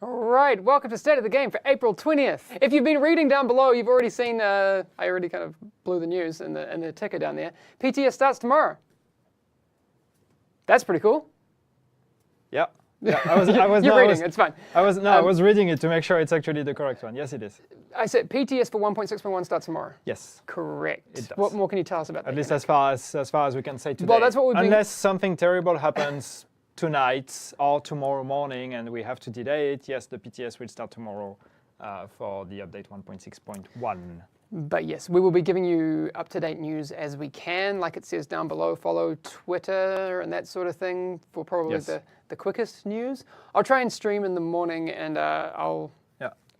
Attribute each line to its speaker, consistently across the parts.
Speaker 1: Right, welcome to State of the Game for April 20th. If you've been reading down below, you've already seen, I already kind of blew the news in the ticker down there. PTS starts tomorrow. That's pretty cool.
Speaker 2: Yeah. Yeah, I was
Speaker 1: You're reading, it's fine.
Speaker 2: I was reading it to make sure it's actually the correct one. Yes, it is.
Speaker 1: I said PTS for 1.6.1 starts tomorrow.
Speaker 2: Yes.
Speaker 1: Correct.
Speaker 2: It does.
Speaker 1: What more can you tell us about that?
Speaker 2: At least as far as we can say today.
Speaker 1: Well, that's what we've been...
Speaker 2: Unless something terrible happens tonight or tomorrow morning and we have to delay it, yes, the PTS will start tomorrow for the update 1.6.1.
Speaker 1: But yes, we will be giving you up-to-date news as we can. Like it says down below, follow Twitter and that sort of thing for probably the quickest news. I'll try and stream in the morning, and I'll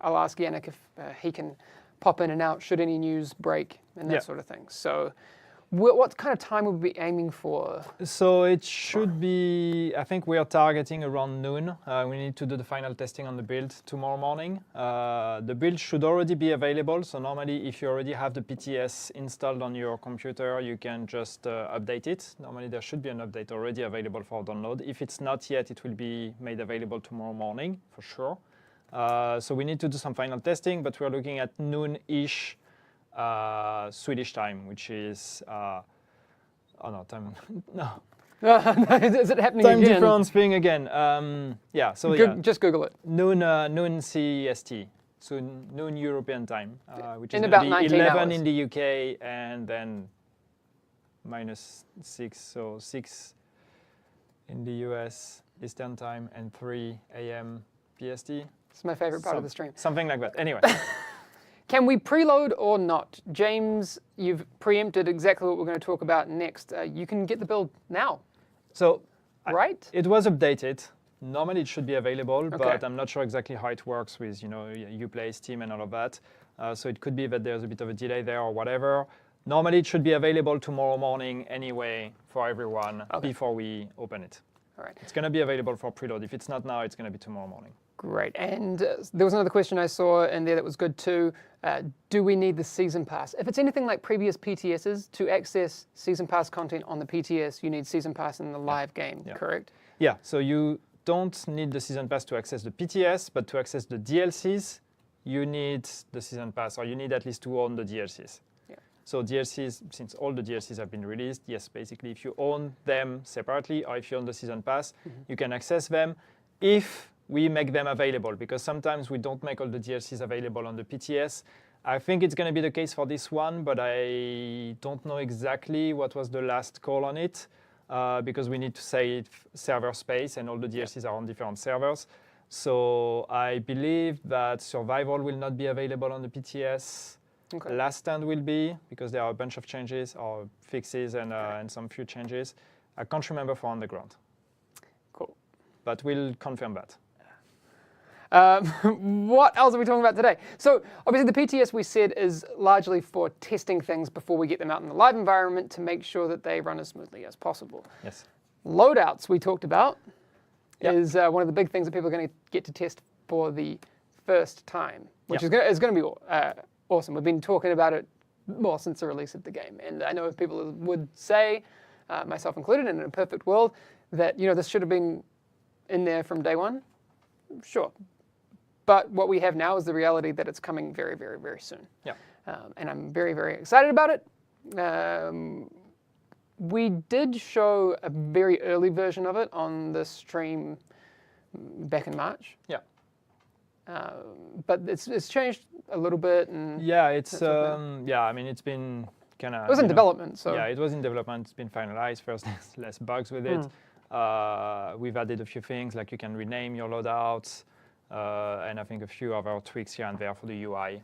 Speaker 1: ask Yannick if he can pop in and out should any news break and that sort of thing. So what kind of time will we be aiming for?
Speaker 2: So it should be, I think we are targeting around noon. We need to do the final testing on the build tomorrow morning. The build should already be available. So normally if you already have the PTS installed on your computer, you can just update it. Normally there should be an update already available for download. If it's not yet, it will be made available tomorrow morning for sure. So we need to do some final testing, but we're looking at noon-ish Swedish time, which is oh no, time no.
Speaker 1: Is it happening
Speaker 2: time
Speaker 1: again?
Speaker 2: difference being again. Yeah, so
Speaker 1: just Google it.
Speaker 2: Noon CEST, so noon European time, which is
Speaker 1: in about 19
Speaker 2: 11
Speaker 1: hours.
Speaker 2: in the UK, and then -6, so 6 in the US Eastern time, and 3 a.m. PST.
Speaker 1: It's my favorite part of the stream.
Speaker 2: Something like that. Anyway.
Speaker 1: Can we preload or not? James, you've preempted exactly what we're going to talk about next. You can get the build now.
Speaker 2: So,
Speaker 1: right?
Speaker 2: It was updated. Normally it should be available, but I'm not sure exactly how it works with, Uplay, Steam, and all of that. So it could be that there's a bit of a delay there or whatever. Normally it should be available tomorrow morning anyway for everyone before we open it.
Speaker 1: All right.
Speaker 2: It's going to be available for preload. If it's not now, it's going to be tomorrow morning.
Speaker 1: Great. And there was another question I saw in there that was good too. Do we need the Season Pass? If it's anything like previous PTSs, to access Season Pass content on the PTS, you need Season Pass in the live game, correct? Yeah,
Speaker 2: so you don't need the Season Pass to access the PTS, but to access the DLCs, you need the Season Pass, or you need at least to own the DLCs. So DLCs, since all the DLCs have been released, yes, basically if you own them separately, or if you own the Season Pass, you can access them if we make them available, because sometimes we don't make all the DLCs available on the PTS. I think it's going to be the case for this one, but I don't know exactly what was the last call on it, because we need to save server space, and all the DLCs are on different servers. So I believe that Survival will not be available on the PTS. Last Stand will be, because there are a bunch of changes or fixes and some few changes. I can't remember for Underground.
Speaker 1: Cool.
Speaker 2: But we'll confirm that.
Speaker 1: What else are we talking about today? So obviously the PTS we said is largely for testing things before we get them out in the live environment to make sure that they run as smoothly as possible.
Speaker 2: Yes.
Speaker 1: Loadouts we talked about is one of the big things that people are going to get to test for the first time, which is going to be awesome. We've been talking about it more since the release of the game. And I know people would say, myself included, in a perfect world, that this should have been in there from day one. Sure. But what we have now is the reality that it's coming very, very, very soon.
Speaker 2: Yeah.
Speaker 1: And I'm very, very excited about it. We did show a very early version of it on the stream back in March.
Speaker 2: Yeah.
Speaker 1: But it's changed a little bit. And
Speaker 2: it's I mean, it's been kind of...
Speaker 1: It was in development, so...
Speaker 2: Yeah, it was in development. It's been finalized. First, there's less bugs with it. We've added a few things, like you can rename your loadouts, and I think a few other tweaks here and there for the UI.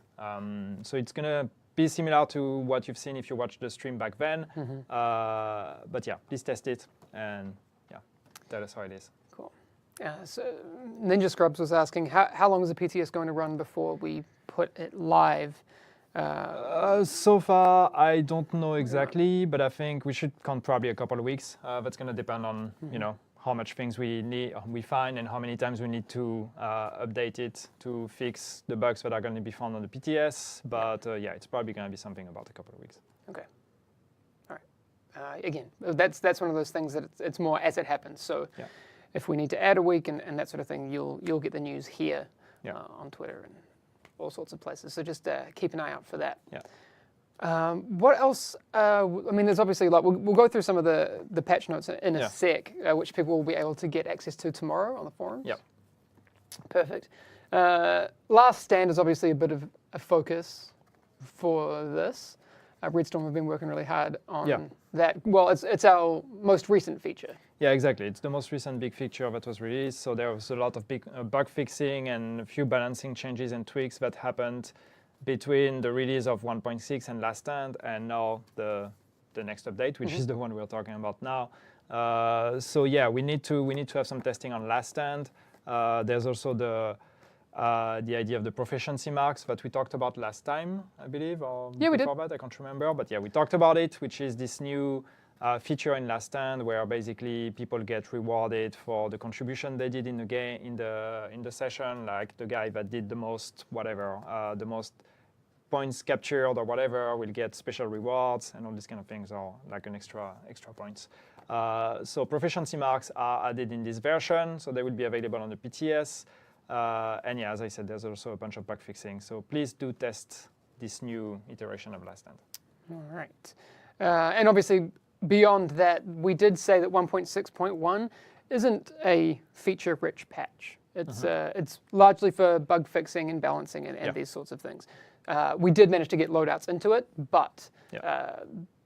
Speaker 2: So it's going to be similar to what you've seen if you watched the stream back then. But yeah, please test it and tell us how it is.
Speaker 1: Cool. So Ninja Scrubs was asking, how long is the PTS going to run before we put it live?
Speaker 2: So far, I don't know exactly, but I think we should count probably a couple of weeks. That's going to depend on how much things we find and how many times we need to update it to fix the bugs that are going to be found on the PTS. But it's probably going to be something about a couple of weeks.
Speaker 1: Okay. All right. Again, that's one of those things that it's more as it happens. So if we need to add a week and that sort of thing, you'll get the news here on Twitter and all sorts of places. So just keep an eye out for that.
Speaker 2: Yeah.
Speaker 1: What else? I mean, there's obviously we'll go through some of the patch notes in a sec, which people will be able to get access to tomorrow on the forums.
Speaker 2: Yeah.
Speaker 1: Perfect. Last stand is obviously a bit of a focus for this. Redstorm have been working really hard on that. Well, it's our most recent feature.
Speaker 2: Yeah, exactly. It's the most recent big feature that was released. So there was a lot of big bug fixing and a few balancing changes and tweaks that happened between the release of 1.6 and last stand and now the next update, which is the one we're talking about now. So yeah, we need to have some testing on last stand. There's also the idea of the proficiency marks that we talked about last time, I believe, or
Speaker 1: we did.
Speaker 2: that, I can't remember, but yeah, we talked about it, which is this new feature in last stand where basically people get rewarded for the contribution they did in the game, in the session, like the guy that did the most whatever, the most points captured or whatever will get special rewards and all these kind of things, or like an extra points. So proficiency marks are added in this version, so they will be available on the PTS. And yeah, as I said, there's also a bunch of bug fixing. So please do test this new iteration of last stand.
Speaker 1: All right. And obviously, beyond that, we did say that 1.6.1 isn't a feature-rich patch. It's largely for bug fixing and balancing and these sorts of things. We did manage to get loadouts into it, but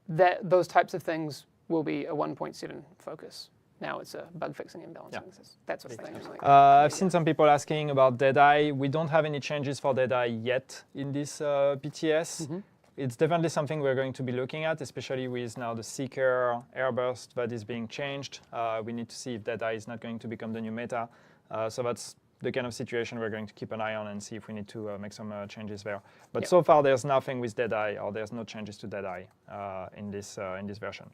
Speaker 1: those types of things will be a 1.7 focus. Now it's a bug fixing and balancing, that sort of thing.
Speaker 2: I've seen some people asking about Deadeye. We don't have any changes for Deadeye yet in this PTS. It's definitely something we're going to be looking at, especially with now the Seeker airburst that is being changed. We need to see if Deadeye is not going to become the new meta. So that's the kind of situation we're going to keep an eye on and see if we need to make some changes there. But so far, there's nothing with Deadeye, or there's no changes to Deadeye in this version.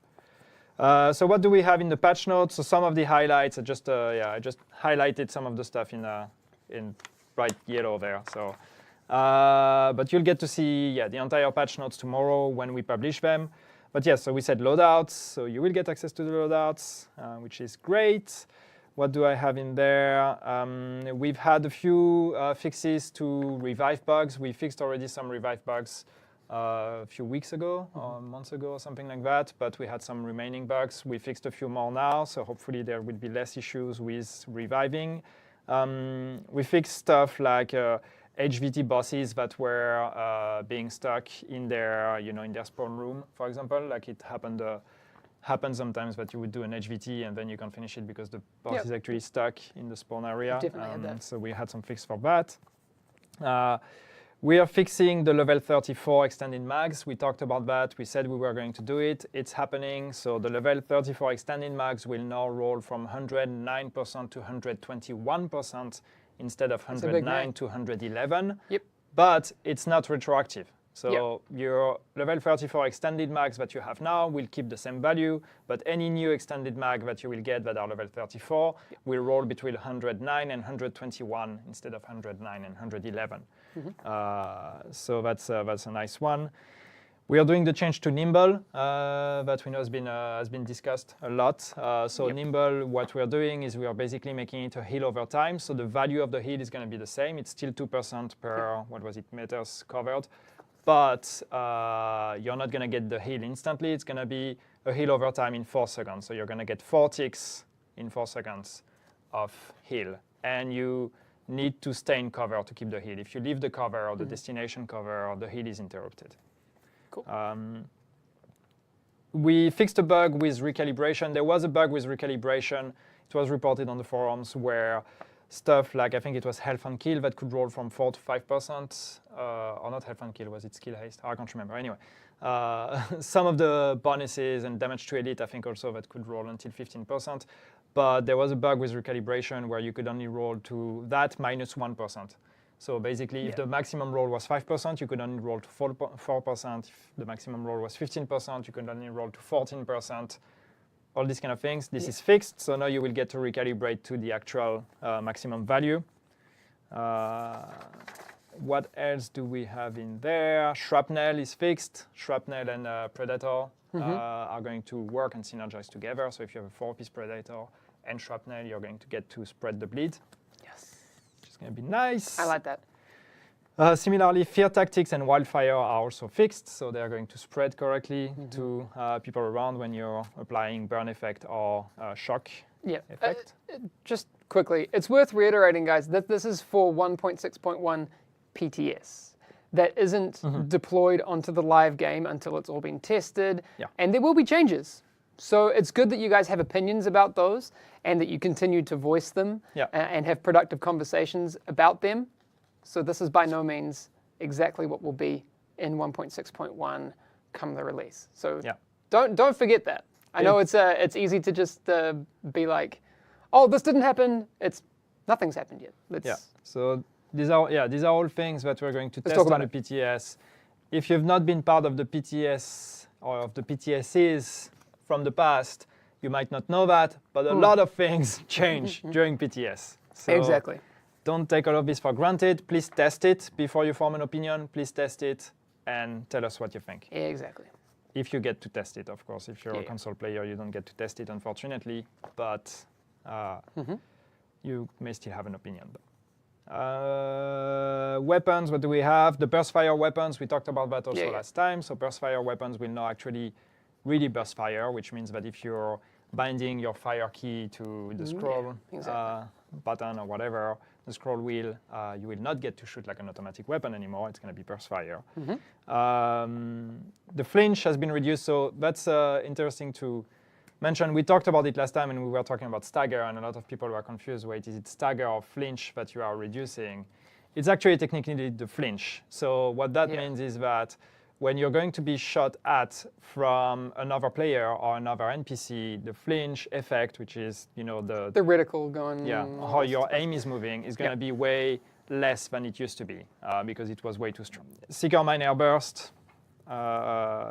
Speaker 2: So what do we have in the patch notes? So some of the highlights, I just highlighted some of the stuff in bright yellow there. So, but you'll get to see the entire patch notes tomorrow when we publish them. But yes, so we said loadouts, so you will get access to the loadouts, which is great. What do I have in there? We've had a few fixes to revive bugs. We fixed already some revive bugs a few weeks ago, or months ago, or something like that. But we had some remaining bugs. We fixed a few more now, so hopefully there will be less issues with reviving. We fixed stuff like HVT bosses that were being stuck in their, in their spawn room, for example. Like it happened sometimes that you would do an HVT and then you can't finish it because the boss is actually stuck in the spawn area.
Speaker 1: Definitely had that.
Speaker 2: So we had some fix for that. We are fixing the level 34 extended mags. We talked about that. We said we were going to do it. It's happening. So the level 34 extended mags will now roll from 109% to 121% instead of 109 to 111.
Speaker 1: Yep.
Speaker 2: But it's not retroactive. So your level 34 extended mags that you have now will keep the same value, but any new extended mag that you will get that are level 34 will roll between 109 and 121 instead of 109 and 111. So that's a nice one. We are doing the change to Nimble that we know has been discussed a lot. Nimble, what we are doing is we are basically making it a heal over time. So the value of the heal is going to be the same. It's still 2% per, meters covered. But you're not going to get the heal instantly. It's going to be a heal over time in 4 seconds. So you're going to get 4 ticks in 4 seconds of heal. And you need to stay in cover to keep the heal. If you leave the cover or the destination cover, the heal is interrupted.
Speaker 1: Cool.
Speaker 2: We fixed a bug with recalibration. There was a bug with recalibration. It was reported on the forums where stuff like, I think it was health and kill that could roll from 4 to 5%, or not health and kill, was it skill haste? I can't remember. Anyway, some of the bonuses and damage to elite, I think also that could roll until 15%. But there was a bug with recalibration where you could only roll to that minus 1%. So basically, if the maximum roll was 5%, you could only roll to 4%. If the maximum roll was 15%, you could only roll to 14%. All these kind of things. This is fixed, so now you will get to recalibrate to the actual maximum value. What else do we have in there? Shrapnel is fixed. Shrapnel and Predator are going to work and synergize together. So if you have a 4-piece Predator and shrapnel, you're going to get to spread the bleed.
Speaker 1: Yes.
Speaker 2: Which is going to be nice.
Speaker 1: I like that.
Speaker 2: Similarly, fear tactics and wildfire are also fixed, so they're going to spread correctly to people around when you're applying burn effect or shock effect.
Speaker 1: Just quickly, it's worth reiterating, guys, that this is for 1.6.1 PTS. That isn't deployed onto the live game until it's all been tested, and there will be changes. So it's good that you guys have opinions about those and that you continue to voice them and have productive conversations about them. So this is by no means exactly what will be in 1.6.1 come the release. So don't forget that. I know it's easy to just be like, oh, this didn't happen. Nothing's happened yet.
Speaker 2: So these are all things that we're going to test on the PTS. If you've not been part of the PTS or of the PTSs from the past, you might not know that, but a lot of things change during PTS. So
Speaker 1: exactly.
Speaker 2: Don't take all of this for granted. Please test it before you form an opinion. Please test it and tell us what you think.
Speaker 1: Exactly.
Speaker 2: If you get to test it, of course. If you're a console player, you don't get to test it, unfortunately. But you may still have an opinion. Weapons, what do we have? The burst fire weapons, we talked about that also last time. So burst fire weapons will now actually really burst fire, which means that if you're binding your fire key to the scroll button or whatever, the scroll wheel, you will not get to shoot like an automatic weapon anymore. It's going to be burst fire. The flinch has been reduced, so that's interesting to mention. We talked about it last time, and we were talking about stagger, and a lot of people were confused. Wait, is it stagger or flinch that you are reducing? It's actually technically the flinch. So what that means is that when you're going to be shot at from another player or another NPC, the flinch effect, which is the
Speaker 1: reticle going,
Speaker 2: how your aim is moving, is going to be way less than it used to be because it was way too strong. Seeker Mine Airburst.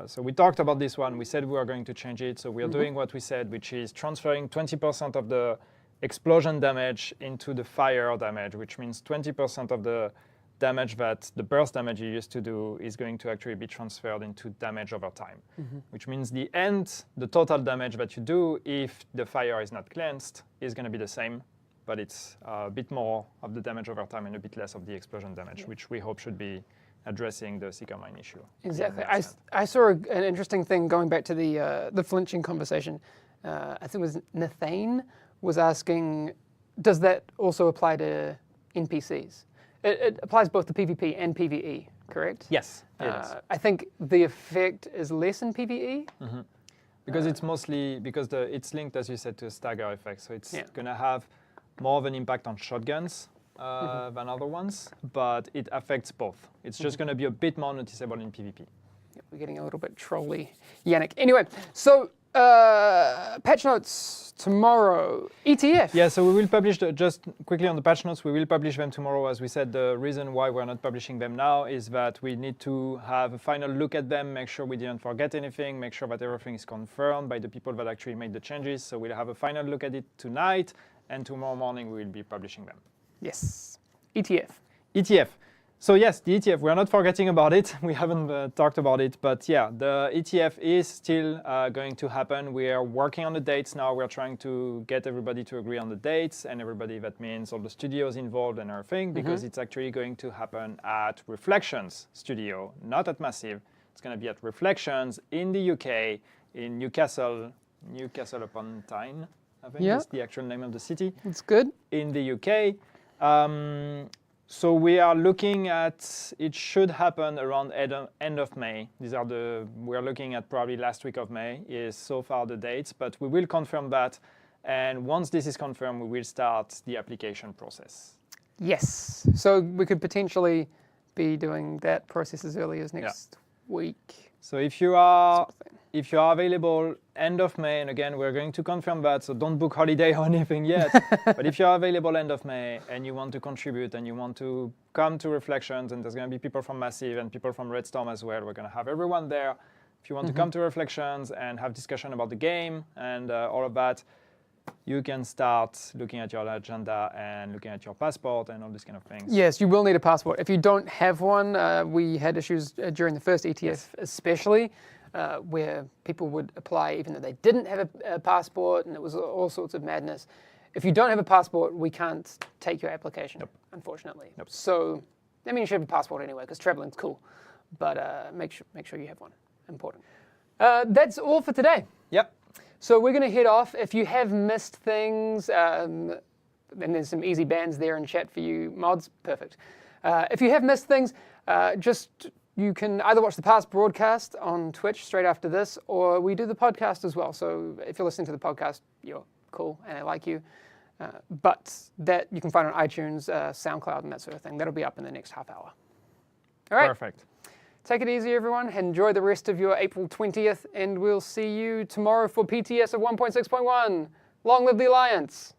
Speaker 2: So we talked about this one. We said we were going to change it. So we are doing what we said, which is transferring 20% of the explosion damage into the fire damage, which means 20% of the damage that the burst damage you used to do is going to actually be transferred into damage over time, which means the total damage that you do if the fire is not cleansed is going to be the same, but it's a bit more of the damage over time and a bit less of the explosion damage, which we hope should be addressing the Seeker Mine issue.
Speaker 1: Exactly. I saw an interesting thing going back to the flinching conversation. I think it was Nathane was asking, does that also apply to NPCs? It applies both to PvP and PvE, correct?
Speaker 2: Yes, it is.
Speaker 1: I think the effect is less in PvE.
Speaker 2: Because it's mostly, it's linked, as you said, to a stagger effect. So it's going to have more of an impact on shotguns than other ones, but it affects both. It's just going to be a bit more noticeable in PvP.
Speaker 1: We're getting a little bit trolly, Yannick. Anyway, so patch notes tomorrow. ETF.
Speaker 2: Yeah, so we will publish, just quickly on the patch notes, we will publish them tomorrow. As we said, the reason why we're not publishing them now is that we need to have a final look at them, make sure we didn't forget anything, make sure that everything is confirmed by the people that actually made the changes. So we'll have a final look at it tonight, and tomorrow morning we will be publishing them.
Speaker 1: Yes. ETF.
Speaker 2: ETF. So yes, the ETF, we're not forgetting about it. We haven't talked about it, but yeah, the ETF is still going to happen. We are working on the dates now. We're trying to get everybody to agree on the dates, and everybody, that means all the studios involved and everything, because it's actually going to happen at Reflections Studio, not at Massive. It's going to be at Reflections in the UK, in Newcastle upon Tyne, I think is the actual name of the city.
Speaker 1: It's good.
Speaker 2: In the UK. So we are looking at, it should happen around end of May. We're looking at probably last week of May is so far the dates, but we will confirm that. And once this is confirmed, we will start the application process.
Speaker 1: Yes. So we could potentially be doing that process as early as next week.
Speaker 2: So if you are available end of May, and again, we're going to confirm that, so don't book holiday or anything yet, but if you're available end of May and you want to contribute and you want to come to Reflections, and there's going to be people from Massive and people from Redstorm as well, we're going to have everyone there. If you want to come to Reflections and have discussion about the game and all of that, you can start looking at your agenda and looking at your passport and all these kind of things.
Speaker 1: Yes, you will need a passport. If you don't have one, we had issues during the first ETF especially. where people would apply even though they didn't have a passport, and it was all sorts of madness. If you don't have a passport, we can't take your application, unfortunately. So, I mean, you should have a passport anyway, because traveling's cool. But make sure you have one. Important. That's all for today.
Speaker 2: Yep.
Speaker 1: So we're going to head off. If you have missed things, then there's some easy bands there in chat for you mods. Perfect. If you have missed things, you can either watch the past broadcast on Twitch straight after this, or we do the podcast as well. So if you're listening to the podcast, you're cool and I like you. But that you can find on iTunes, SoundCloud, and that sort of thing. That'll be up in the next half hour. All right.
Speaker 2: Perfect.
Speaker 1: Take it easy, everyone. Enjoy the rest of your April 20th, and we'll see you tomorrow for PTS of 1.6.1. Long live the Alliance!